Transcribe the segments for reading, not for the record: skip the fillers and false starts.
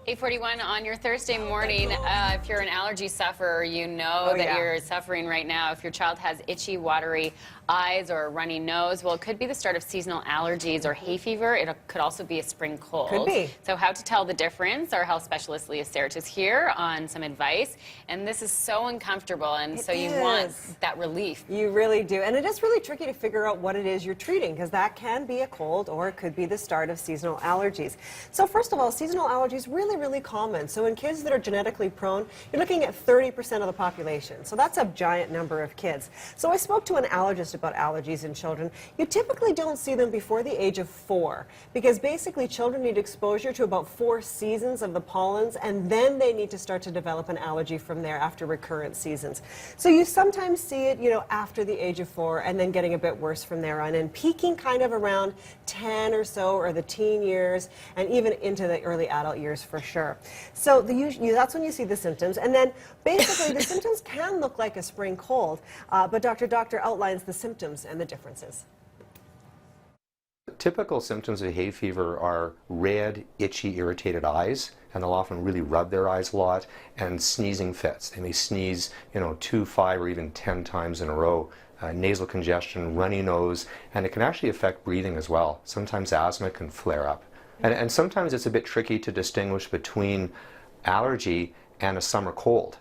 8:41 on your Thursday morning. If you're an allergy sufferer, you know you're suffering right now. If your child has itchy, watery eyes or a runny nose, well, it could be the start of seasonal allergies or hay fever. It could also be a spring cold. Could be. So how to tell the difference? Our health specialist Leah Sarich is here on some advice. And this is so uncomfortable, and so you want that relief. You really do. And it is really tricky to figure out what it is you're treating, because that can be a cold or it could be the start of seasonal allergies. So first of all, seasonal allergies really common. So in kids that are genetically prone, you're looking at 30% of the population. So that's a giant number of kids. So I spoke to an allergist about allergies in children. You typically don't see them before the age of 4, because basically children need exposure to about 4 seasons of the pollens, and then they need to start to develop an allergy from there after recurrent seasons. So you sometimes see it, after the age of 4, and then getting a bit worse from there on, and peaking kind of around 10 or so, or the teen years, and even into the early adult years for sure. So that's when you see the symptoms, and then basically the symptoms can look like a spring cold, but Dr. Doctor outlines the symptoms and the differences. Typical symptoms of hay fever are red, itchy, irritated eyes, and they'll often really rub their eyes a lot, and sneezing fits. They may sneeze, 2, 5, or even 10 times in a row. Nasal congestion, runny nose, and it can actually affect breathing as well. Sometimes asthma can flare up. And sometimes it's a bit tricky to distinguish between allergy and a summer cold.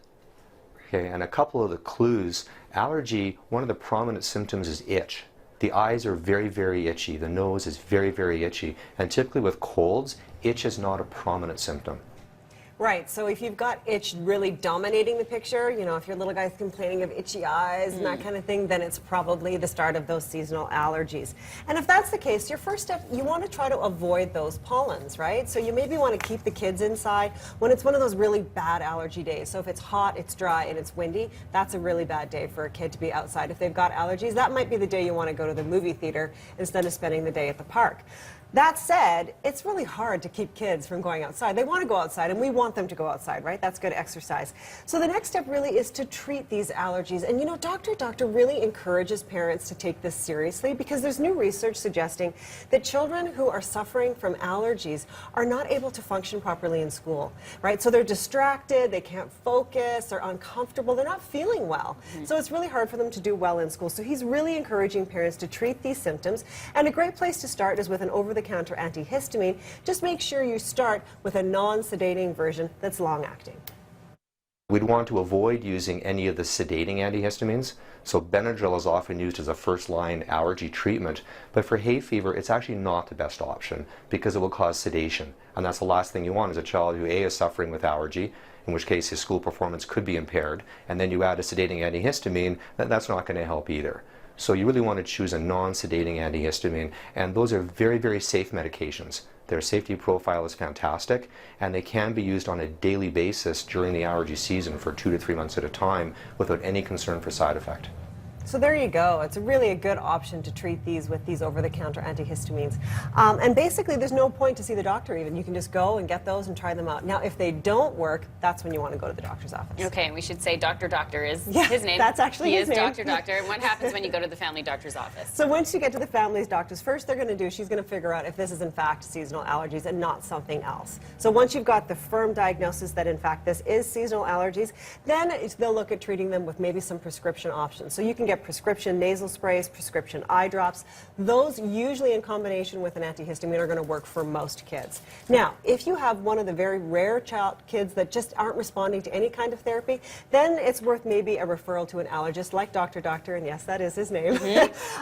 Okay, and a couple of the clues: allergy, one of the prominent symptoms is itch. The eyes are very itchy, the nose is very itchy, and typically with colds, itch is not a prominent symptom. Right, so if you've got itch really dominating the picture, if your little guy's complaining of itchy eyes and that kind of thing, then it's probably the start of those seasonal allergies. And if that's the case, your first step, you want to try to avoid those pollens, right? So you maybe want to keep the kids inside when it's one of those really bad allergy days. So if it's hot, it's dry, and it's windy, that's a really bad day for a kid to be outside. If they've got allergies, that might be the day you want to go to the movie theater instead of spending the day at the park. That said, it's really hard to keep kids from going outside. They want to go outside, and we want them to go outside, right? That's good exercise. So the next step really is to treat these allergies. And Dr. Doctor really encourages parents to take this seriously, because there's new research suggesting that children who are suffering from allergies are not able to function properly in school, right? So they're distracted, they can't focus, they're uncomfortable, they're not feeling well. So it's really hard for them to do well in school. So he's really encouraging parents to treat these symptoms. And a great place to start is with an over-the-counter antihistamine. Just make sure you start with a non-sedating version that's long-acting. We'd want to avoid using any of the sedating antihistamines. So Benadryl is often used as a first-line allergy treatment, but for hay fever, it's actually not the best option because it will cause sedation. And that's the last thing you want is a child who is suffering with allergy, in which case his school performance could be impaired, and then you add a sedating antihistamine, that's not going to help either. So you really want to choose a non-sedating antihistamine, and those are very safe medications. Their safety profile is fantastic, and they can be used on a daily basis during the allergy season for 2 to 3 months at a time without any concern for side effect. So there you go. It's really a good option to treat these with these over-the-counter antihistamines. And basically, there's no point to see the doctor even. You can just go and get those and try them out. Now, if they don't work, that's when you want to go to the doctor's office. Okay, and we should say Dr. Doctor is his name. That's actually his name. He is Dr. Doctor. And what happens when you go to the family doctor's office? So once you get to the family doctor's, first they're going to do, she's going to figure out if this is in fact seasonal allergies and not something else. So once you've got the firm diagnosis that in fact this is seasonal allergies, then they'll look at treating them with maybe some prescription options. So you can get prescription nasal sprays, prescription eye drops. Those usually in combination with an antihistamine are going to work for most kids. Now, if you have one of the very rare kids that just aren't responding to any kind of therapy, then it's worth maybe a referral to an allergist like Dr. Doctor, and yes, that is his name.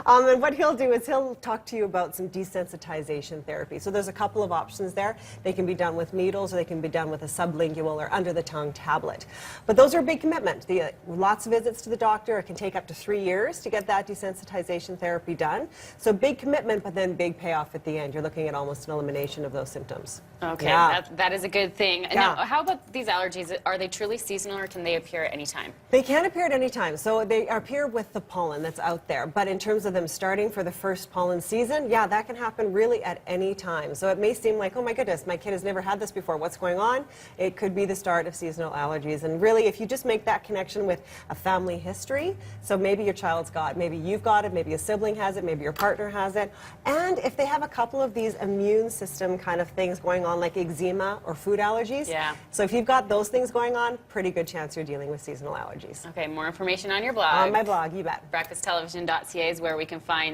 And what he'll do is he'll talk to you about some desensitization therapy. So there's a couple of options there. They can be done with needles, or they can be done with a sublingual or under-the-tongue tablet. But those are a big commitment. Lots of visits to the doctor. It can take up to 3 years to get that desensitization therapy done. So big commitment, but then big payoff at the end. You're looking at almost an elimination of those symptoms. Okay, yeah. that is a good thing. Yeah. Now, how about these allergies? Are they truly seasonal, or can they appear at any time? They can appear at any time. So they appear with the pollen that's out there. But in terms of them starting for the first pollen season, yeah, that can happen really at any time. So it may seem like, oh my goodness, my kid has never had this before. What's going on? It could be the start of seasonal allergies. And really, if you just make that connection with a family history, so maybe your your child's got. Maybe you've got it, maybe a sibling has it, maybe your partner has it. And if they have a couple of these immune system kind of things going on, like eczema or food allergies. Yeah. So if you've got those things going on, pretty good chance you're dealing with seasonal allergies. Okay, more information on your blog. On my blog, you bet. breakfasttelevision.ca is where we can find